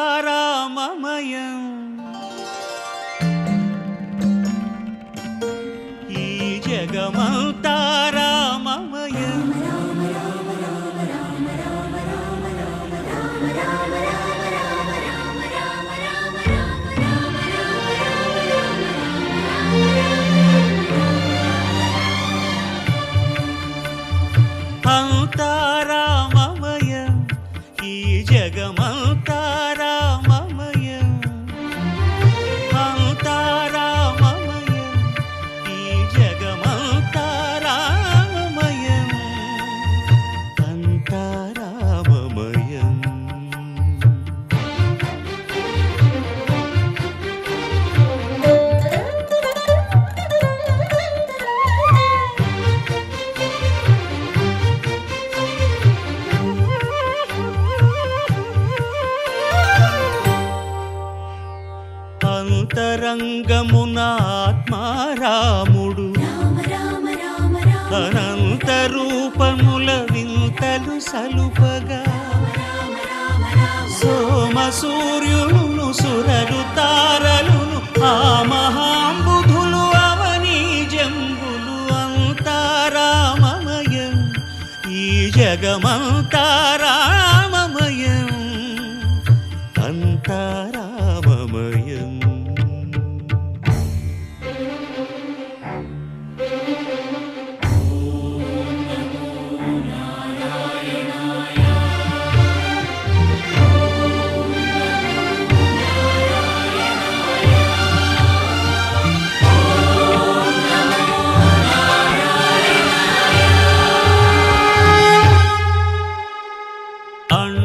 అంతారామమయం ఈ జగమంతారామమయం అంతారామమయం ఈ జగమంతారామమయం అంతారామమయం ఈ జగమంతారామమయం అంతారామమయం అంతరంగమున ఆత్మారాముడు అనంత రూపముల వింతలు సలుపగా సోమ సూర్యులను సురలు తారలును ఆ మహాంబుధులు అవనీ జంబులు అంతారామమయం ఈ జగమంతారామమయం అంతారామమయం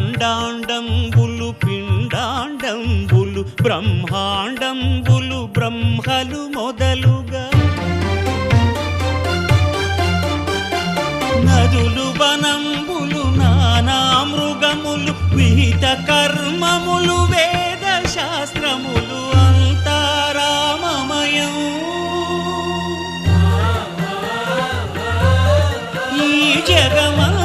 అండాండంబులు పిండాండంబులు బ్రహ్మాండంబులు బ్రహ్మలు మొదలుగా నదులు వనంబులు నానా మృగములు విహిత కర్మములు వేద శాస్త్రములు అంతారామమయం ఈ జగమంతారామమయం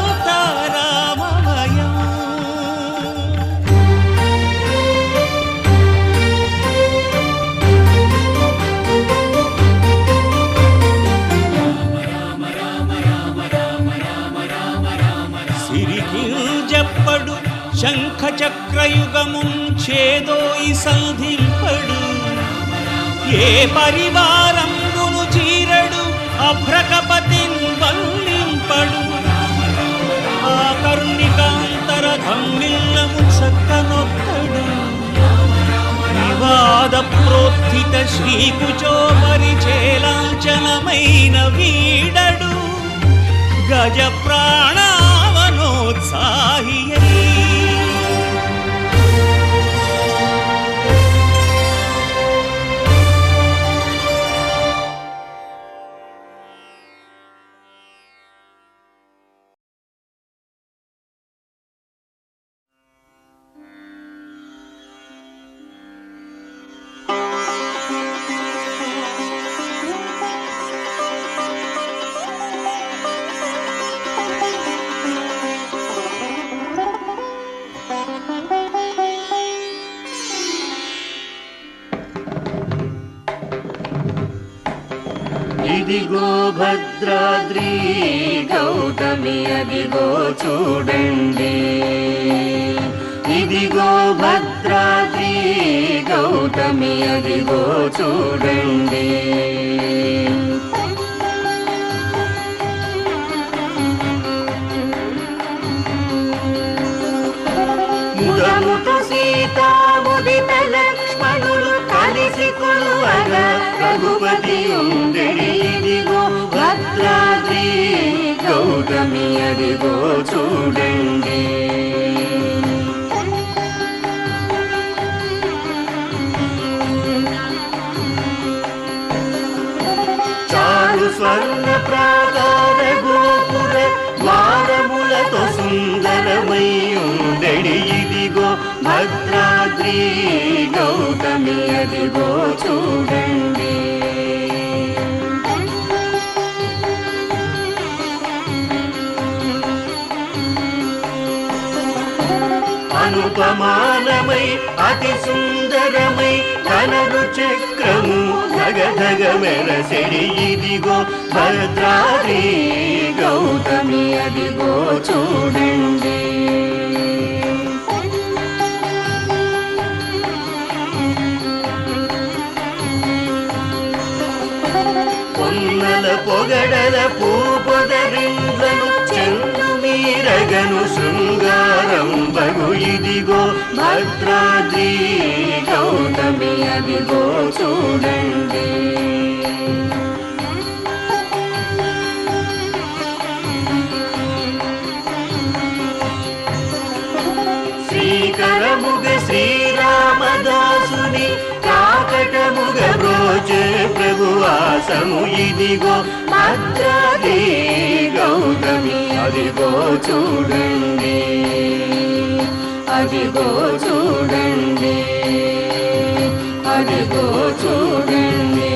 సిరికింజప్పడు శంఖ చక్రయుగముం చేదోయి సంధింపడు ఏ పరివారంబును చీరడు అభ్రకపతిన్ వల్లింపడు ఆ కర్ణికాంతర ధమ్మిల్లము చక్కనొక్కడు వివాద ప్రోత్థిత శ్రీకుచో పరిచేలాంఛనమైన వీడడు గజ ప్రాణావనోత్సాహియై ఇదిగో భద్రాద్రి గౌతమి అదిగో చూడండి ఇదిగో భద్రాద్రి గౌతమి అదిగో చూడండి ముదముతో సీతా ముదిత లక్ష్మణులు కలిసి కొలువగా రఘుపతి ఉండెడి ఇదిగో భద్రాద్రి గౌతమి అదిగో చూడండి చారు స్వర్ణ ప్రాకార గోపుర ద్వారములతో సుందరమై ఉండెడి ఇదిగో భద్రాద్రి గౌతమి అదిగో చూడండి అను ఉపమానమై అతి సుందరమై కనరు చక్రము ధగధగ మెరసెడి ఇదిగో భద్రాద్రి గౌతమి అదిగో చూడండి. పొన్నల పొగడల పూపొదరిండ్లను చెందు మీరగను శృంగారం బగు ఇదిగో భద్రాద్రి గౌతమి అదిగో చూడండి. శ్రీకరముగ శ్రీరామదాసుని కాకటముగ బ్రోచే ప్రభువాసము ఇదిగో భద్రాద్రి గౌతమి అదిగో చూడండి. అదిగో చూడండి. అదిగో చూడండి.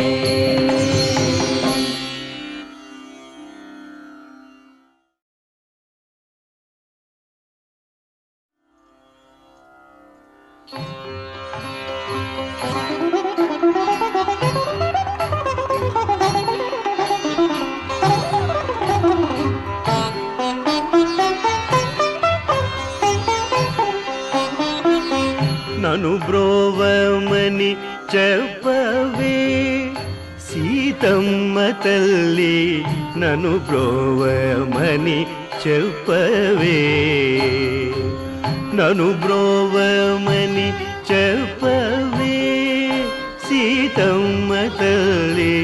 నను బ్రోవమని చెప్పవే సీతమ్మ తల్లి, నను బ్రోవమని చెప్పవే. నను బ్రోవమని చెప్పవే సీతమ్మ తల్లి,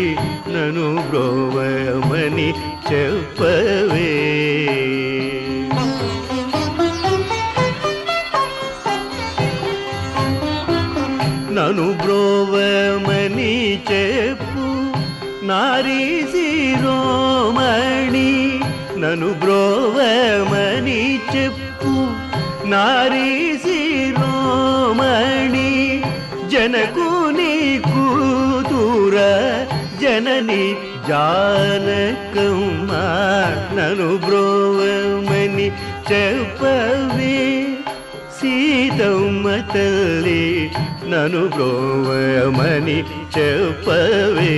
నను బ్రోవమని చెప్పవే. నను బ్రోవమని చెప్పు నారీ శిరోమణి, నను బ్రోవమని చెప్పు నారీ శిరోమణి. జనకుని కూతుర జనని జానకమ్మ, నను బ్రోవమని చెప్పవే సీతమ్మ తల్లి, నను బ్రోవమని చెప్పవే.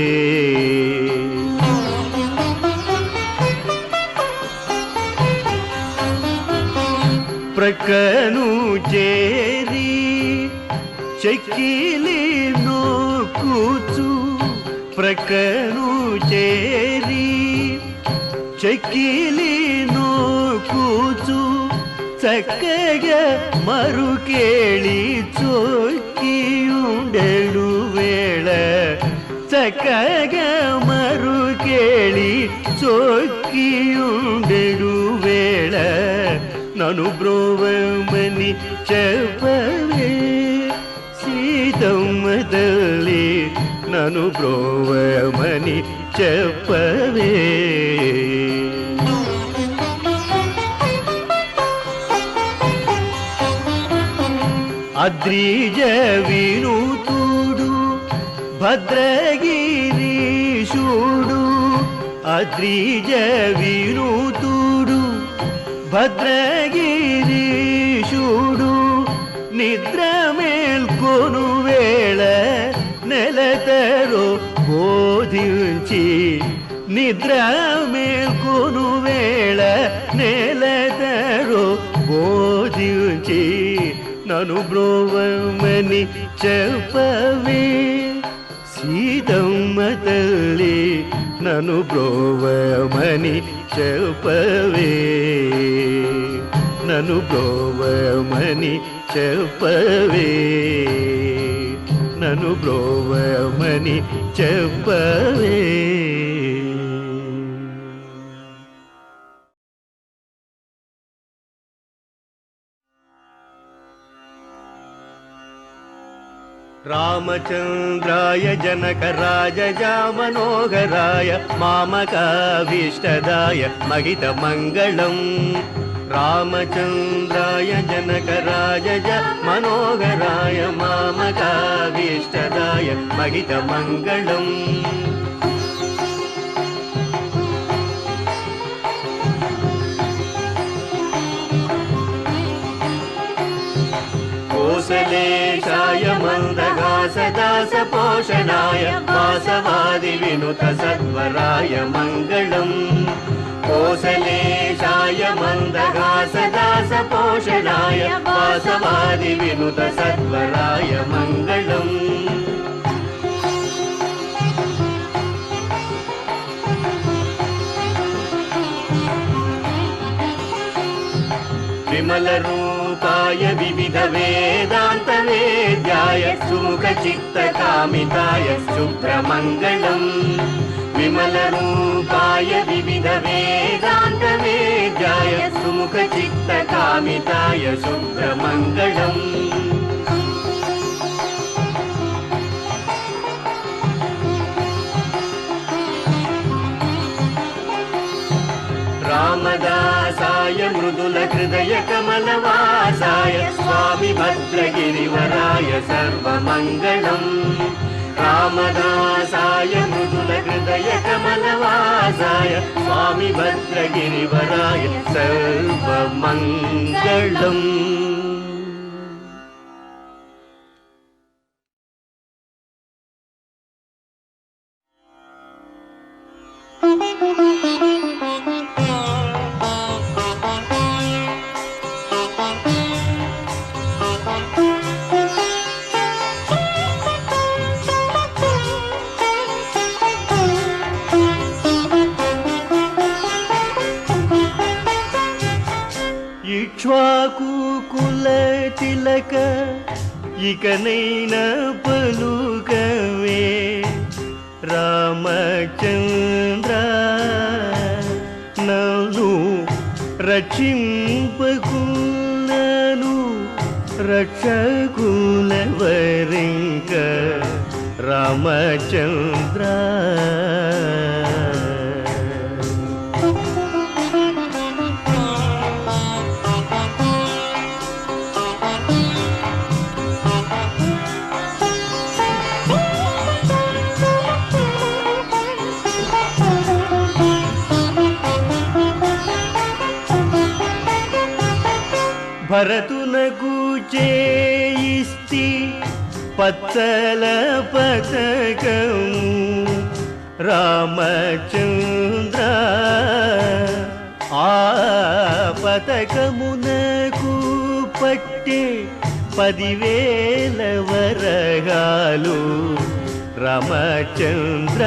ప్రక్కను చేరి చెక్కిలి నోకుచు, ప్రక్కను చేరి చెక్కిలి నోకుచు, చక్కగా మరుకేళి చొక్కియుండెడు వేళ, చక్కగా మరుకేళి చొక్కియుండెడు వేళ. నను బ్రోవమని చెప్పవే సీతమ్మ తల్లి, నను బ్రోవమని చెప్పవే. అద్రిజ వినూతుడు భద్రగిరీశుడు, అద్రిజ వినూతుడు భద్రగిరీశుడు, నిద్ర మేల్కొను వేళ నెలతరో బోధించి, నిద్ర మేల్కొను వేళ నెలతరో బోధించి, నను బ్రోవమని చెప్పవే సీతమ్మ తల్లి, నను బ్రోవమని చెప్పవే. నను బ్రోవమని చెప్పవే. నను బ్రోవమని చెప్పవే. రామచంద్రాయ జనకరాజయ మనోహరాయ మామకాభీష్టదాయ మహిత మంగళం. రామచంద్రాయ జనకరాజయ మనోహరాయ మామకాభీష్టదాయ మహిత మంగళం. కోసలేశాయ మందహాసదాసపోషణాయ వాసవాది వినుత సత్వరాయ మంగళం కోసలేశాయ మందహాసదాసపోషణాయ వాసవాది వినుత సత్వరాయ మంగళం విమల రూపాయ వివిధ వేదాంత వేద్యాయ సుముఖ చిత్త కామితాయ శుభ్రమంగళం విమల రూపాయ వివిధ వేదాంత వేద్యాయ సుముఖ చిత్త కామితాయ శుభ్రమంగళం రామదాసాయ మృదుల హృదయ కమలవాసాయ స్వామి భద్రగిరివరాయ సర్వమంగళం రామదాసాయ మృదుల హృదయ కమలవాసాయ స్వామి భద్రగిరివరాయ సర్వమంగళం ఇక్ష్వాకు కుల తిలక ఇకనైనా పలుకవే రామచంద్ర నన్ను రక్షింపకులను రక్షకుల వరింక రామచంద్ర భరతునకు చేయిస్తి పచ్చల పతకము రామచంద్ర ఆ పతకమునకు పట్టే 10,000 వరగాలు రామచంద్ర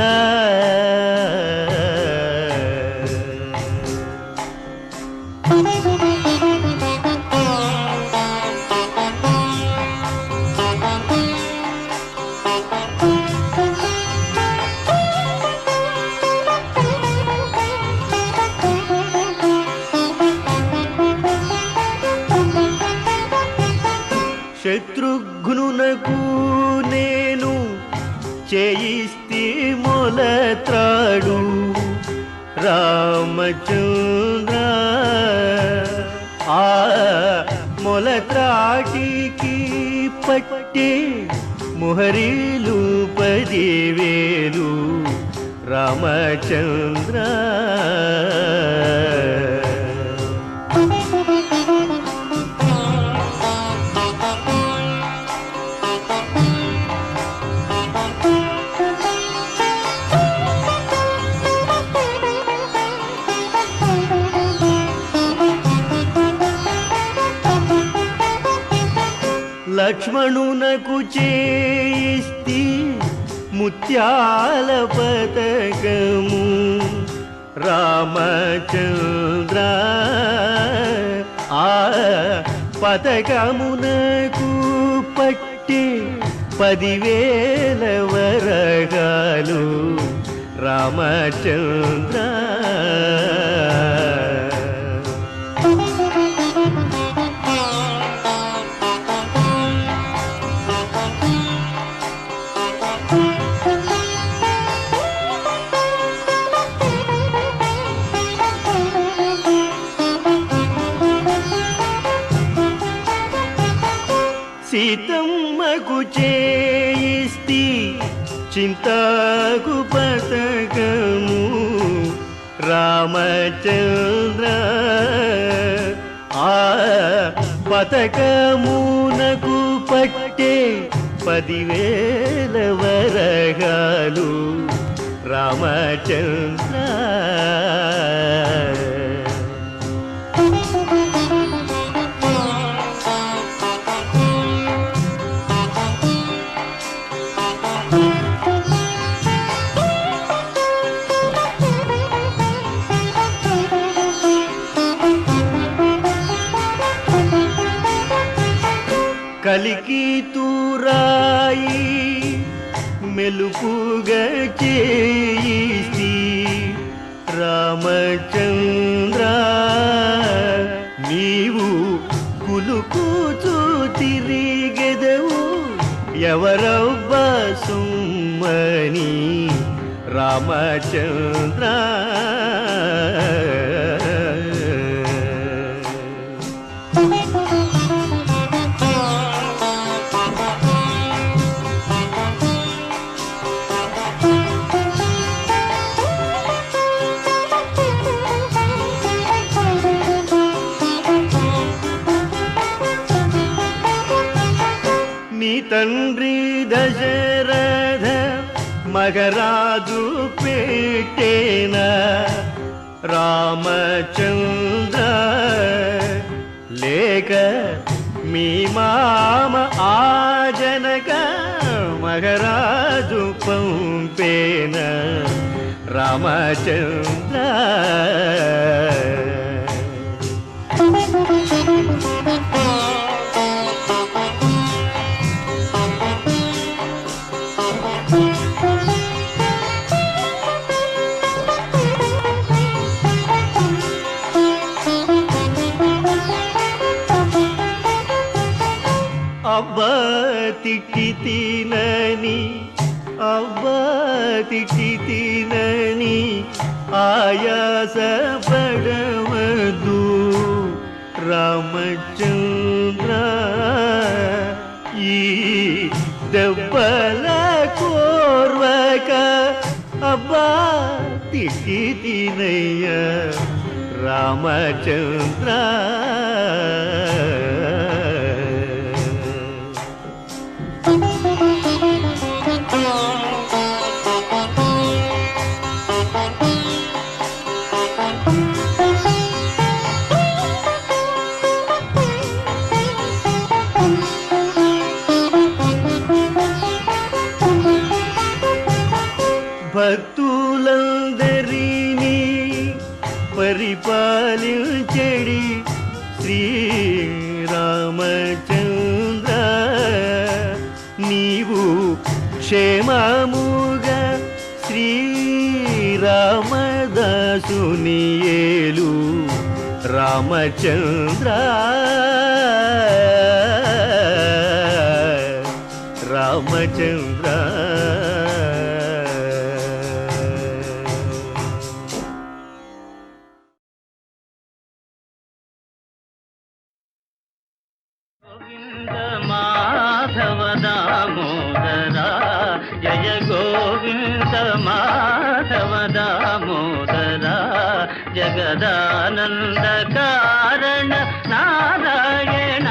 శత్రుఘ్నునకు నేను చేయిస్తి మొలత్రాడు రామచంద్ర ఆ మొలత్రాటికి పట్టే ముహరీలు 10,000 రామచంద్ర లక్ష్మణునకు చేయిస్తి ముత్యాల పతకము రామచంద్ర ఆ పతకమునకు పట్టి 10,000 వరగాలు రామచంద్ర సీతమ్మకు చేయిస్తి చింతాకు పతకము రామచంద్ర ఆ పతకమునకు పట్టే 10,000 వరగాలు రామచంద్ర. కలికి తూరాయి మెలుపుగా చేయిస్తి రామచంద్ర. నీవు కులుకుచూ తిరిగెదవు ఎవరవ్వ సుమ్మని రామచంద్ర. తండ్రి దశరథ మగరాజు పెట్టేన రామచంద్ర. లేక మీ మామ ఆజనక మగరాజు పంపేన రామచంద్ర. అబ్బా తిట్టి తినని అబ్బా తిట్టి తినని ఆయాస పడవద్దు రామచంద్ర. ఈ దెబ్బల కోర్వక అబ్బా తిట్టి తినయ్య రామచంద్ర. భక్తులందరినీ పరిపాలించెడి శ్రీరామచంద్ర. నీవు క్షేమముగా శ్రీరామదాసుని ఏలు రామచంద్ర. రామచంద్ర. మాధవ దామోదరా జయ గోవింద మాధవ దామోదరా జగదానంద కారణ నారాయణ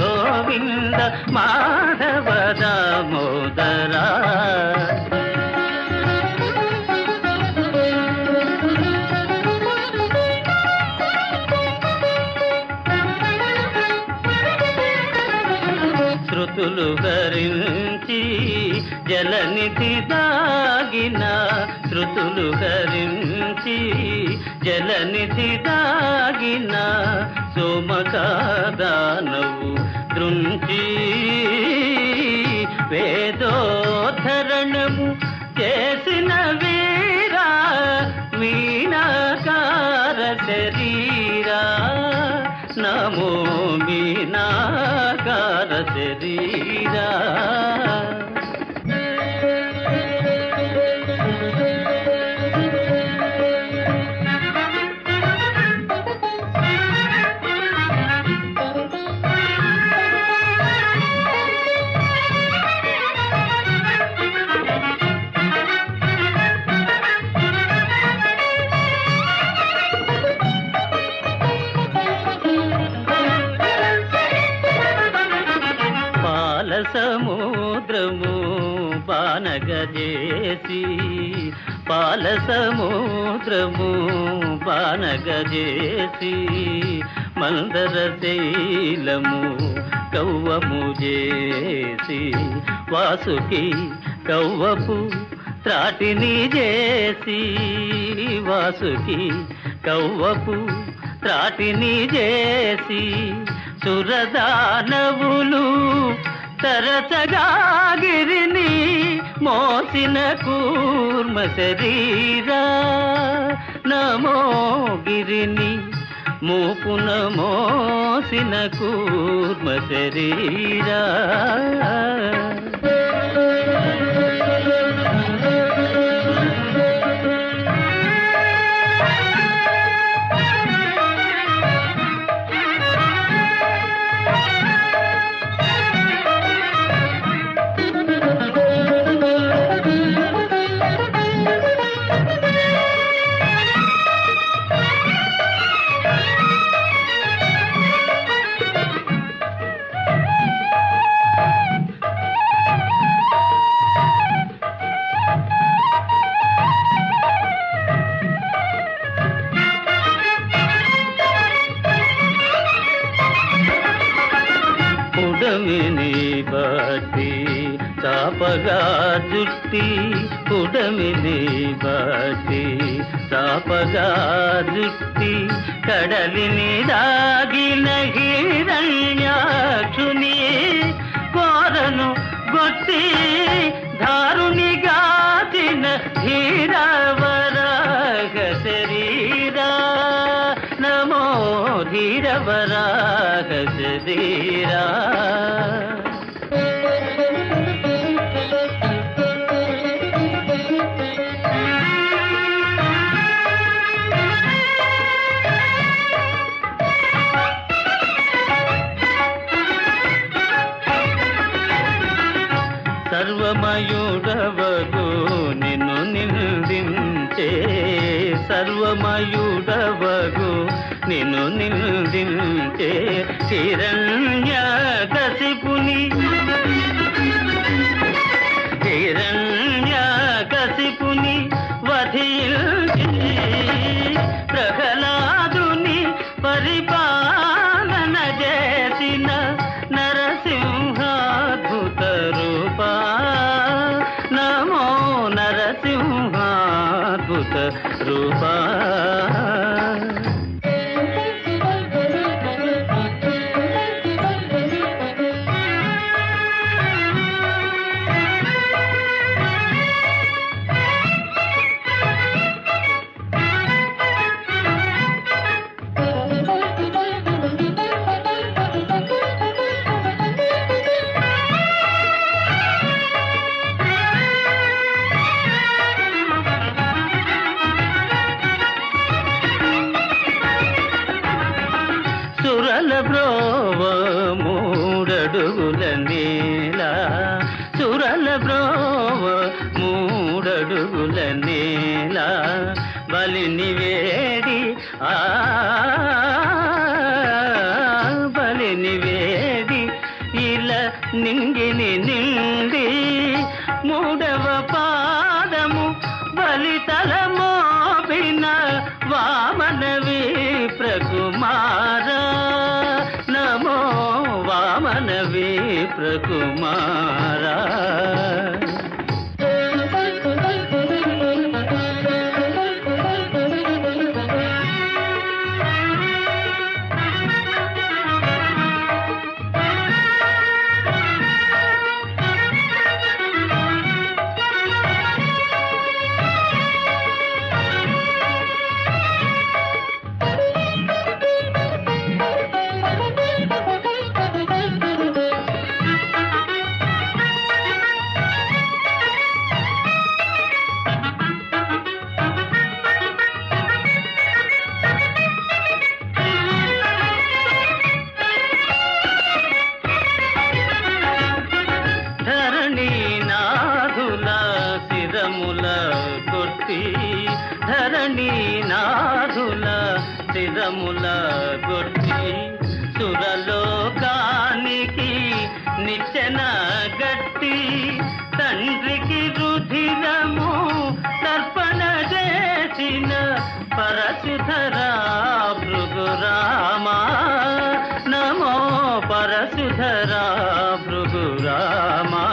గోవింద మాధవ దామోదరా. శృతులు హరించి జలనిధి దాగిన శృతులు హరించి జలనిధి దాగిన సోమకాదానవు దృంచి వేదోద్ధరణము చేసిన వీరా మీనాకార శరీరా నమో మీనాకార శరీరా. సముద్రము బానగజేసి పాల సముద్రము బానగజేసి మందర శైలము కవ్వము చేసి వాసుకి కవ్వపు త్రాటిని చేసి వాసుకి కవ్వపు త్రాటిని చేసి సురదానవులు తరచగా గిరిని మోసిన కూర్మ శరీరా నమో గిరిని మూపున మోసిన కూర్మ శరీరా పుడమిని బట్టి చాపగా జుట్టి పుడమిని బట్టి చాపగా జుట్టి కడలిని దాగిన హిరణ్యాక్షుని కోరను గొట్టి దారుని గాచిన ధీరవరాగ శరీరా నమో ధీరవరాగ శరీరా సర్వమయుడవగు నిన్ను నిందించే సర్వమయుడవగు నిన్ను నిందించే హిరణ్యకశిపుని హిరణ్యకశిపుని వధించి ప్రహ్లాదుని పరిపాలన చేసిన నరసింహాద్భుత రూపా నమో నరసింహాద్భుత రూపా సురల బ్రోవ మూడడుగుల నేల సురల బ్రోవ మూడడుగుల నేల బలిని వేడి బలిని వేడి ఇలా నింగిని నిండి మూడవ పాదము బలితల మోపిన వామన విప్రకుమారా నమో వామన విప్రకుమారా ధరణి నాథుల శిరముల గొట్టి సురలోకానికి నిచ్చెన పెట్టి తండ్రికి రుధిరము తర్పణ చేసిన పరశుధరా భృగురామా నమో పరశుధరా భృగురామా.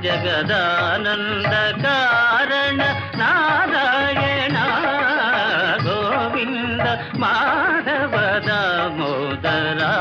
జగదానంద కారణ నారాయణ గోవింద మాధవ దామోదరా.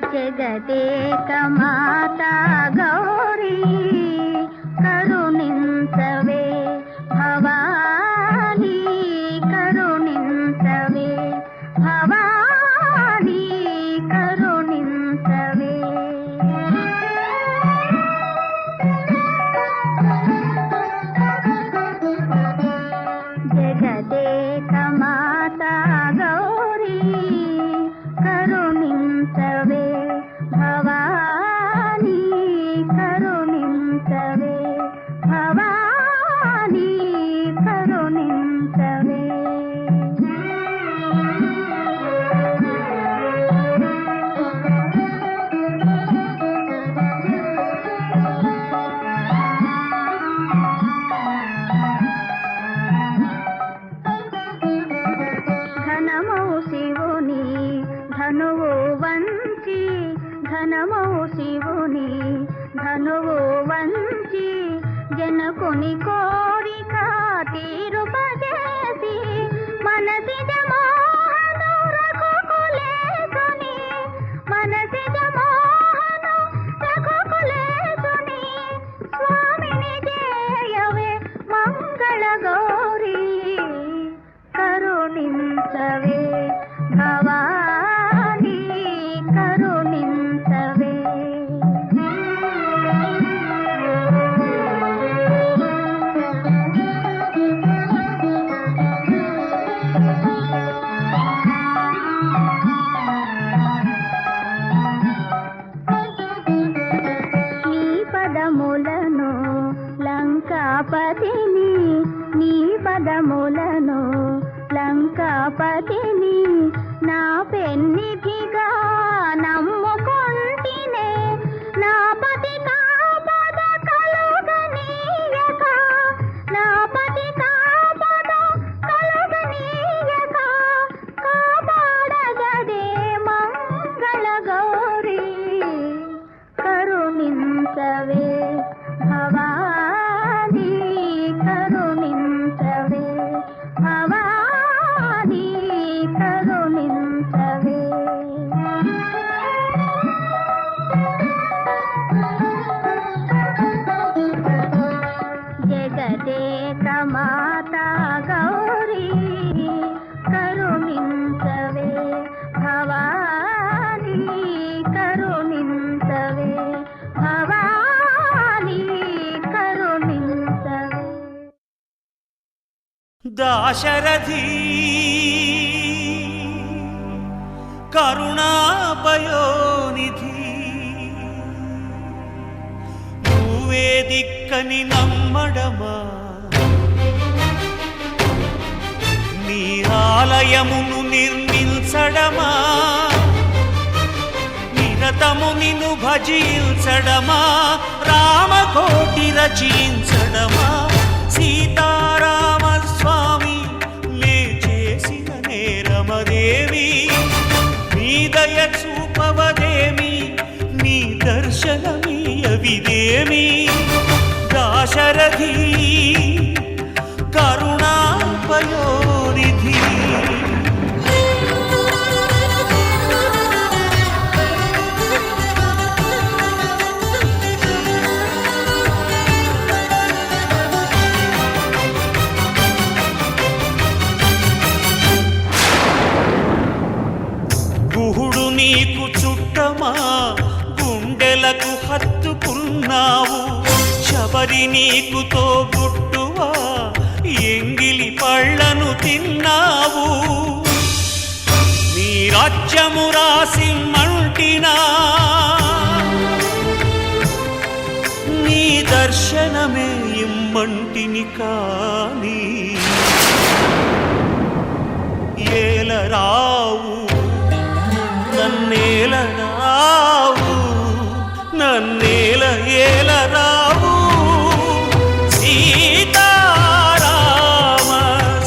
జగదేక మాతా గౌరీ కరుణించవే భవానీ కరుణించవే భవానీ కరుణించవే జగదేక మాతా గౌరీ కరుణించవే భవానీ కరుణించవే భవానీ కరుణించవే ఘనమౌ శివుని ధనువు వంచి ఘనమౌ శివుని ధనువు వంచి జనకుని కోరిక తీరుపజేసి మనసిజ మోహను రఘుకులేసుని మనసిజ మోహను రఘుకులేసుని స్వామిని జయవే మంగళ గౌరీ కరుణించవే భవానీ కరుణించవే నీ పదములను లంకాపతిని నీ పదములను లంకాపతిని నా పెన్నిధిగా నమ్ముకొంటినే నా పతి కాపద కలుగనీయక నా పతి కాపద కలుగనీయక కాపాడగదే మంగళ గౌరీ కరుణించవే భవానీ కరుణించవే భవానీ కరుణించవే జగదేక మాతా గౌరీ కరుణించవే భవానీ కరుణించవే భవానీ కరుణించవే దాశరథి కరుణాపయోనిధి నువ్వే దిక్కని నమ్మడమా నీ ఆలయమును నిర్మించడమా నిరతము నిన్ను భజించడమా రామకోటి రచించడమా సీతారామ స్వామి నే చేసిన నేరమదేవి నీ దయ చూపవదేమి నీ దర్శనమీయవిదేమి దాశరథి కరుణాపయోనిధి గుహుడు నీకు చుట్టమా గుండెలకు హత్తుకున్నావు శబరి నీకు తోబుట్టువా ఎంగిలి పళ్ళను తిన్నావు నీ రాజ్యము రాసి మంటినా నీ దర్శనమే ఇమ్మంటిని కాని ఏలరావు నన్నేలరావు నన్నేల ఏలరావు సీతారామ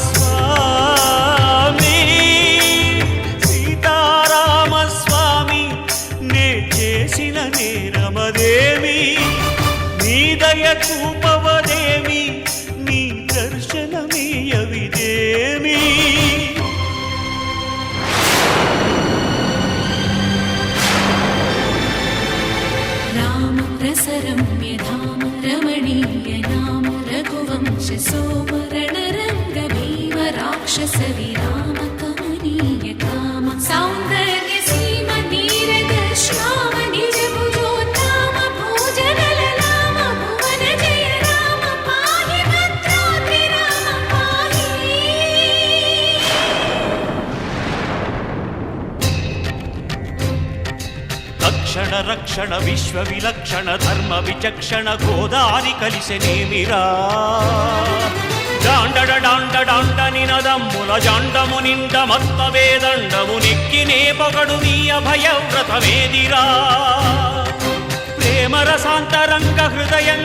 స్వామి सोम रणरङ्ग भीम राक्षस विराम कमनीय काम सौन्दर्य सीम नीरद श्याम निजभुजोत्तम भोजनललाम भुवन जय राम पाहि भद्राद्रि राम पाहि రక్షణ రక్షణ విశ్వ విలక్షణ ధర్మ విచక్షణ గోదారి కలిసెనేమిరా డాండడ డాండ డాండ నినదమ్ముల జాండము నిండ మత్త వేదండము నెక్కినే పొగడు నీ అభయ వ్రతమేదిరా ప్రేమ రసాంతరంగ హృదయం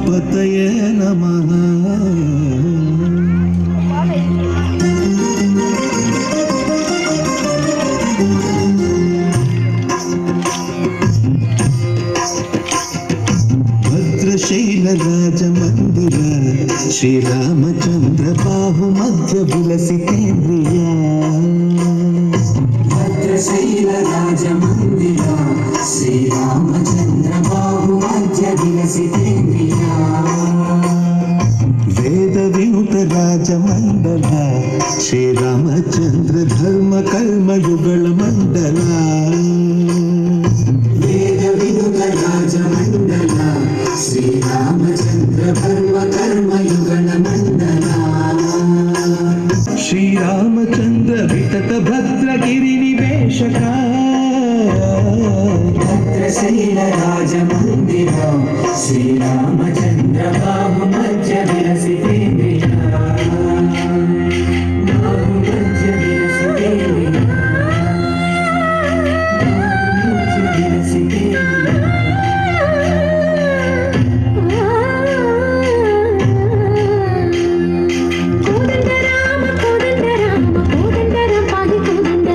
पतये नमः भद्रशैलराजमन्दिर श्रीरामचन्द्र बाहुमध्य विलसितेन्द्रिया भद्रशैलराजमन्दिर श्रीरामचन्द्र बाहुमध्य विलसितेन्द्रिया वेदविनुत राजमण्डल श्रीरामचन्द्र धर्म कर्मयुगल मण्डल वेदविनुत राजमण्डल श्रीरामचन्द्र धर्म कर्मयुगल मण्डल श्रीरामचन्द्र वितत भद्रगिरिनिवेशका भद्रशैलराजमन्दिर श्रीरामचन्द्र बाहुमध्य विलसितेन्द्रिया बाहुमध्य विलसितेन्द्रिया बाहुमध्य विलसितेन्द्रिया కోదండ రామ పాది కోదండ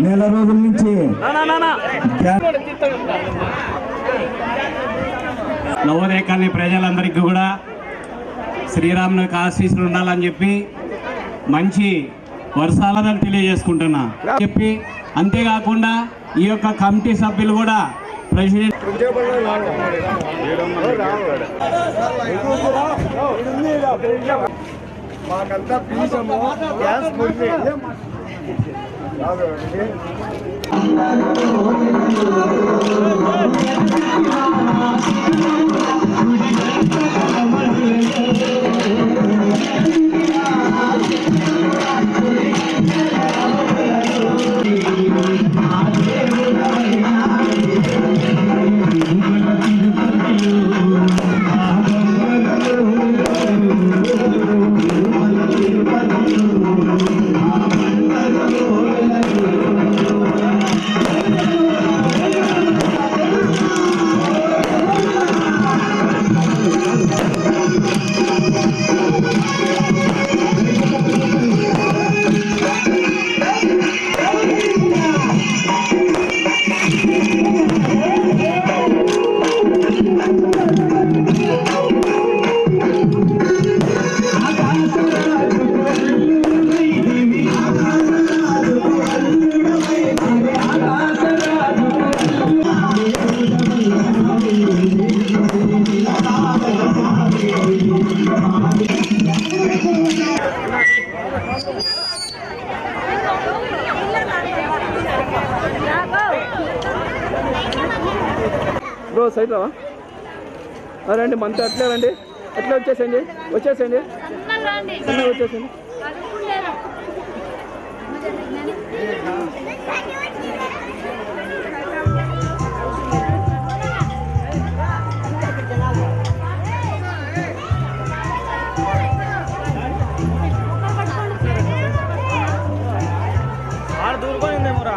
నెల రోజుల నుంచి నవోదయ కాలనీ ప్రజలందరికీ కూడా శ్రీరామునికి ఆశీస్సులు ఉండాలని చెప్పి మంచి వర్షాలను తెలియజేసుకుంటున్నా చెప్పి అంతేకాకుండా ఈ యొక్క కమిటీ సభ్యులు కూడా ప్రెసిడెంట్ మాకంతా పీసము గ్యాస్ పొంది బ్రో సైడ్ రావా రండి మనతో అట్లే రండి అట్లా వచ్చేసండి వచ్చేసండి వచ్చేసండి దూరుకోనిందేమోరా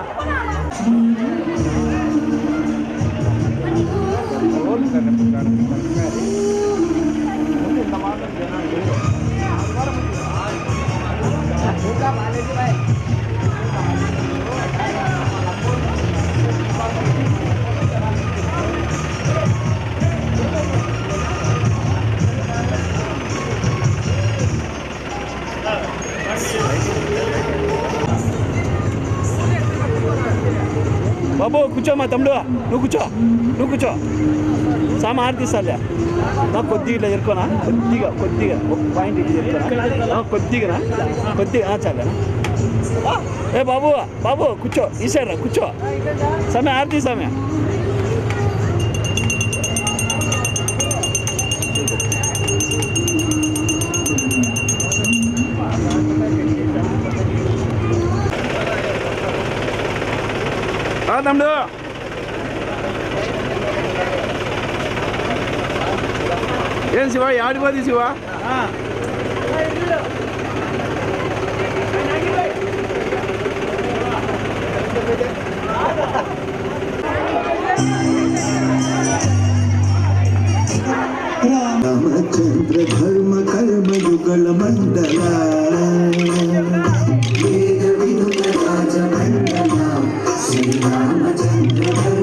బాబు కూర్చోమ్మా తమ్ముడు నువ్వు కూర్చో సామ ఆర్తిస్తాలే నాకు కొద్దిగా ఇట్లా ఎరుకోనా కొద్దిగా ఒక పాయింట్ ఇట్లా ఎరుకోనా కొద్దిగా చాలేనా ఏ బాబు కూర్చో ఈ సైడ్ రా కూర్చో సమయ ఆర్తి సమయ తమ్ముడు ఏం శివ ఆడిపోది శివ రామచంద్ర ధర్మ కర్మ యుగళ మండల వేద వినుత రాజ మండల శ్రీరామచంద్ర